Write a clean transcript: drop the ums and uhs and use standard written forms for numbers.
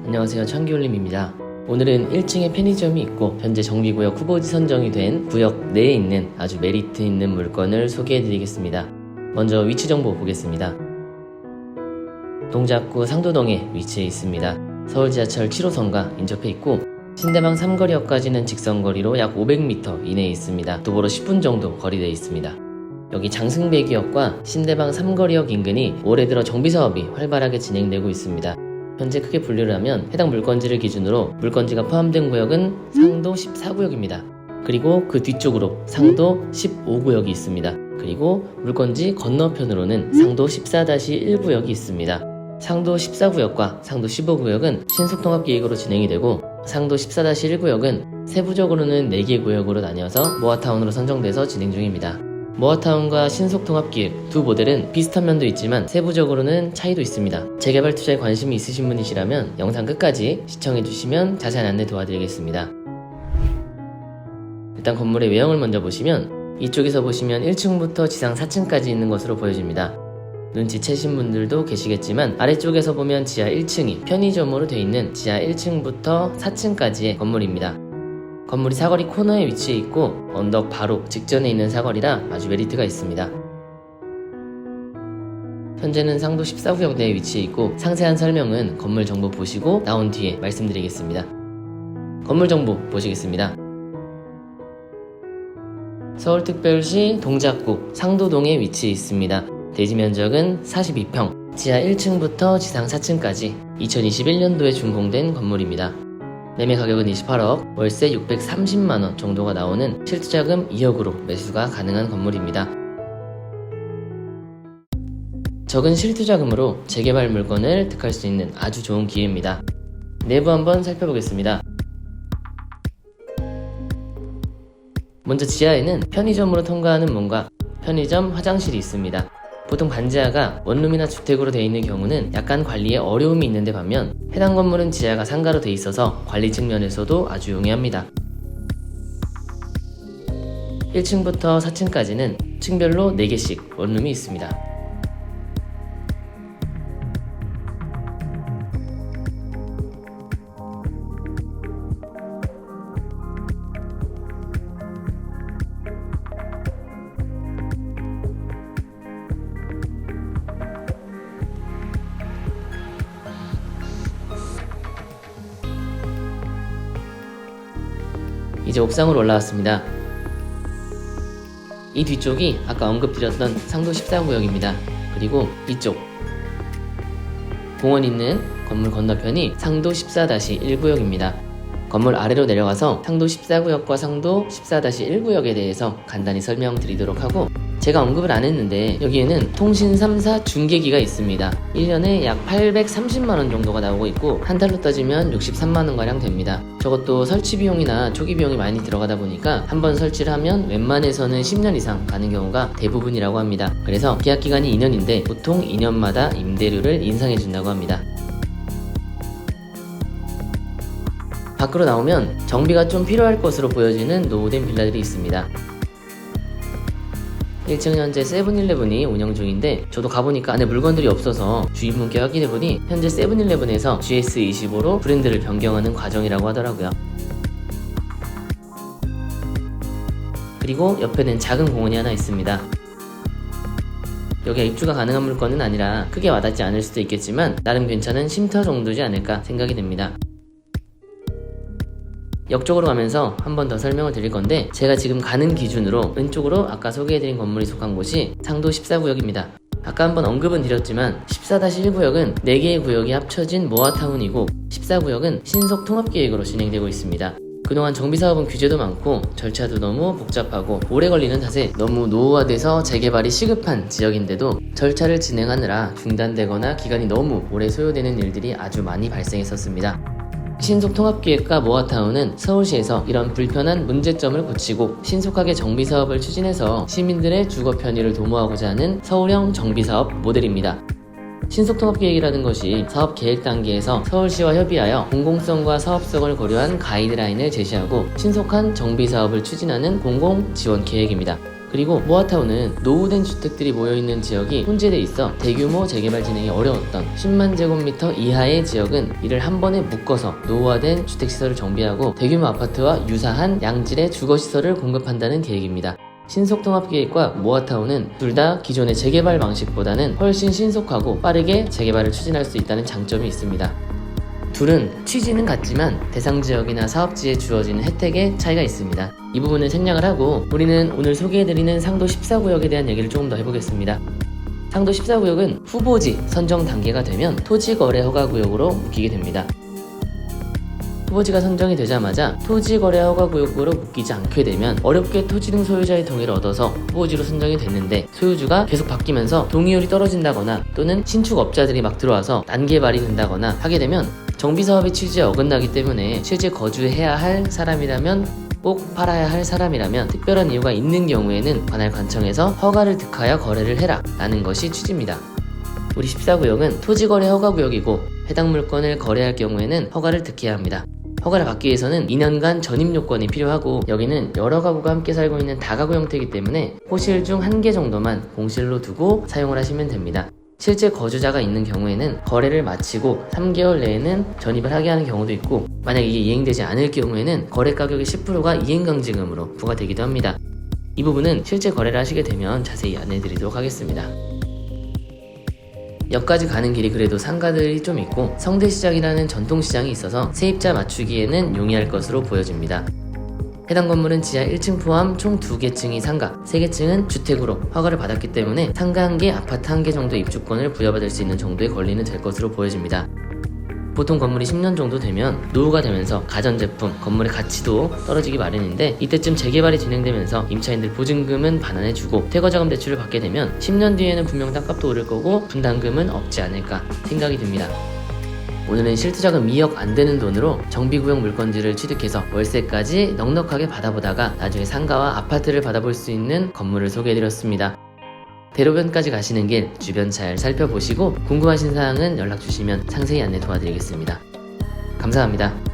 안녕하세요, 창기올림입니다. 오늘은 1층에 편의점이 있고 현재 정비구역 후보지 선정이 된 구역 내에 있는 아주 메리트 있는 물건을 소개해드리겠습니다. 먼저 위치 정보 보겠습니다. 동작구 상도동에 위치해 있습니다. 서울지하철 7호선과 인접해 있고 신대방 삼거리역까지는 직선거리로 약 500m 이내에 있습니다. 도보로 10분 정도 거리되어 있습니다. 여기 장승배기역과 신대방 삼거리역 인근이 올해 들어 정비사업이 활발하게 진행되고 있습니다. 현재 크게 분류를 하면 해당 물건지를 기준으로 물건지가 포함된 구역은 상도 14구역입니다. 그리고 그 뒤쪽으로 상도 15구역이 있습니다. 그리고 물건지 건너편으로는 상도 14-1구역이 있습니다. 상도 14구역과 상도 15구역은 신속통합계획으로 진행이 되고 상도 14-1구역은 세부적으로는 4개 구역으로 나뉘어서 모아타운으로 선정돼서 진행 중입니다. 모아타운과 신속통합기획 두 모델은 비슷한 면도 있지만 세부적으로는 차이도 있습니다. 재개발 투자에 관심이 있으신 분이시라면 영상 끝까지 시청해주시면 자세한 안내 도와드리겠습니다. 일단 건물의 외형을 먼저 보시면 이쪽에서 보시면 1층부터 지상 4층까지 있는 것으로 보여집니다. 눈치채신 분들도 계시겠지만 아래쪽에서 보면 지하 1층이 편의점으로 되어 있는 지하 1층부터 4층까지의 건물입니다. 건물이 사거리 코너에 위치해 있고 언덕 바로 직전에 있는 사거리라 아주 메리트가 있습니다. 현재는 상도 14구역 내에 위치해 있고 상세한 설명은 건물 정보 보시고 나온 뒤에 말씀드리겠습니다. 건물 정보 보시겠습니다. 서울특별시 동작구 상도동에 위치해 있습니다. 대지 면적은 42평, 지하 1층부터 지상 4층까지 2021년도에 준공된 건물입니다. 매매 가격은 28억, 월세 630만원 정도가 나오는 실투자금 2억으로 매수가 가능한 건물입니다. 적은 실투자금으로 재개발 물건을 득할 수 있는 아주 좋은 기회입니다. 내부 한번 살펴보겠습니다. 먼저 지하에는 편의점으로 통과하는 문과 편의점 화장실이 있습니다. 보통 반지하가 원룸이나 주택으로 되어 있는 경우는 약간 관리에 어려움이 있는데 반면 해당 건물은 지하가 상가로 되어 있어서 관리 측면에서도 아주 용이합니다. 1층부터 4층까지는 층별로 4개씩 원룸이 있습니다. 이제 옥상으로 올라왔습니다. 이 뒤쪽이 아까 언급드렸던 상도 14구역입니다. 그리고 이쪽 공원 있는 건물 건너편이 상도 14-1구역입니다. 건물 아래로 내려가서 상도 14구역과 상도 14-1구역에 대해서 간단히 설명드리도록 하고 제가 언급을 안 했는데 여기에는 통신 3사 중계기가 있습니다. 1년에 약 830만원 정도가 나오고 있고 한 달로 따지면 63만원가량 됩니다. 저것도 설치 비용이나 초기 비용이 많이 들어가다 보니까 한번 설치를 하면 웬만해서는 10년 이상 가는 경우가 대부분이라고 합니다. 그래서 계약 기간이 2년인데 보통 2년마다 임대료를 인상해 준다고 합니다. 밖으로 나오면 정비가 좀 필요할 것으로 보여지는 노후된 빌라들이 있습니다. 1층 현재 세븐일레븐이 운영 중인데 저도 가보니까 안에 물건들이 없어서 주인분께 확인해보니 현재 세븐일레븐에서 GS25로 브랜드를 변경하는 과정이라고 하더라고요. 그리고 옆에는 작은 공원이 하나 있습니다. 여기에 입주가 가능한 물건은 아니라 크게 와닿지 않을 수도 있겠지만 나름 괜찮은 쉼터 정도지 않을까 생각이 됩니다. 역 쪽으로 가면서 한 번 더 설명을 드릴 건데 제가 지금 가는 기준으로 왼쪽으로 아까 소개해드린 건물이 속한 곳이 상도 14구역입니다. 아까 한번 언급은 드렸지만 14-1구역은 4개의 구역이 합쳐진 모아타운이고 14구역은 신속통합계획으로 진행되고 있습니다. 그동안 정비사업은 규제도 많고 절차도 너무 복잡하고 오래 걸리는 탓에 너무 노후화돼서 재개발이 시급한 지역인데도 절차를 진행하느라 중단되거나 기간이 너무 오래 소요되는 일들이 아주 많이 발생했었습니다. 신속통합기획과 모아타운은 서울시에서 이런 불편한 문제점을 고치고 신속하게 정비사업을 추진해서 시민들의 주거 편의를 도모하고자 하는 서울형 정비사업 모델입니다. 신속통합계획이라는 것이 사업계획 단계에서 서울시와 협의하여 공공성과 사업성을 고려한 가이드라인을 제시하고 신속한 정비사업을 추진하는 공공지원계획입니다. 그리고 모아타운은 노후된 주택들이 모여있는 지역이 혼재돼 있어 대규모 재개발 진행이 어려웠던 10만 제곱미터 이하의 지역은 이를 한 번에 묶어서 노후화된 주택시설을 정비하고 대규모 아파트와 유사한 양질의 주거시설을 공급한다는 계획입니다. 신속통합계획과 모아타운은 둘 다 기존의 재개발 방식보다는 훨씬 신속하고 빠르게 재개발을 추진할 수 있다는 장점이 있습니다. 둘은 취지는 같지만 대상 지역이나 사업지에 주어지는 혜택의 차이가 있습니다. 이 부분을 생략을 하고 우리는 오늘 소개해드리는 상도 14구역에 대한 얘기를 조금 더 해보겠습니다. 상도 14구역은 후보지 선정 단계가 되면 토지거래 허가구역으로 묶이게 됩니다. 후보지가 선정이 되자마자 토지거래 허가구역으로 묶이지 않게 되면 어렵게 토지 등 소유자의 동의를 얻어서 후보지로 선정이 됐는데 소유주가 계속 바뀌면서 동의율이 떨어진다거나 또는 신축업자들이 막 들어와서 난개발이 된다거나 하게 되면 정비사업의 취지에 어긋나기 때문에 실제 거주해야 할 사람이라면 꼭 팔아야 할 사람이라면 특별한 이유가 있는 경우에는 관할 관청에서 허가를 득하여 거래를 해라 라는 것이 취지입니다. 우리 14구역은 토지거래 허가구역이고 해당 물건을 거래할 경우에는 허가를 득해야 합니다. 허가를 받기 위해서는 2년간 전입 요건이 필요하고 여기는 여러 가구가 함께 살고 있는 다가구 형태이기 때문에 호실 중 1개 정도만 공실로 두고 사용을 하시면 됩니다. 실제 거주자가 있는 경우에는 거래를 마치고 3개월 내에는 전입을 하게 하는 경우도 있고 만약 이게 이행되지 않을 경우에는 거래 가격의 10%가 이행강제금으로 부과되기도 합니다. 이 부분은 실제 거래를 하시게 되면 자세히 안내해드리도록 하겠습니다. 역까지 가는 길이 그래도 상가들이 좀 있고 성대시장이라는 전통시장이 있어서 세입자 맞추기에는 용이할 것으로 보여집니다. 해당 건물은 지하 1층 포함 총 2개 층이 상가, 3개 층은 주택으로 허가를 받았기 때문에 상가 1개, 아파트 1개 정도 입주권을 부여받을 수 있는 정도의 권리는 될 것으로 보여집니다. 보통 건물이 10년 정도 되면 노후가 되면서 가전제품, 건물의 가치도 떨어지기 마련인데 이때쯤 재개발이 진행되면서 임차인들 보증금은 반환해주고 퇴거자금 대출을 받게 되면 10년 뒤에는 분명 땅값도 오를 거고 분담금은 없지 않을까 생각이 듭니다. 오늘은 실투자금 2억 안 되는 돈으로 정비구역 물건지를 취득해서 월세까지 넉넉하게 받아보다가 나중에 상가와 아파트를 받아볼 수 있는 건물을 소개해드렸습니다. 대로변까지 가시는 길 주변 잘 살펴보시고 궁금하신 사항은 연락 주시면 상세히 안내 도와드리겠습니다. 감사합니다.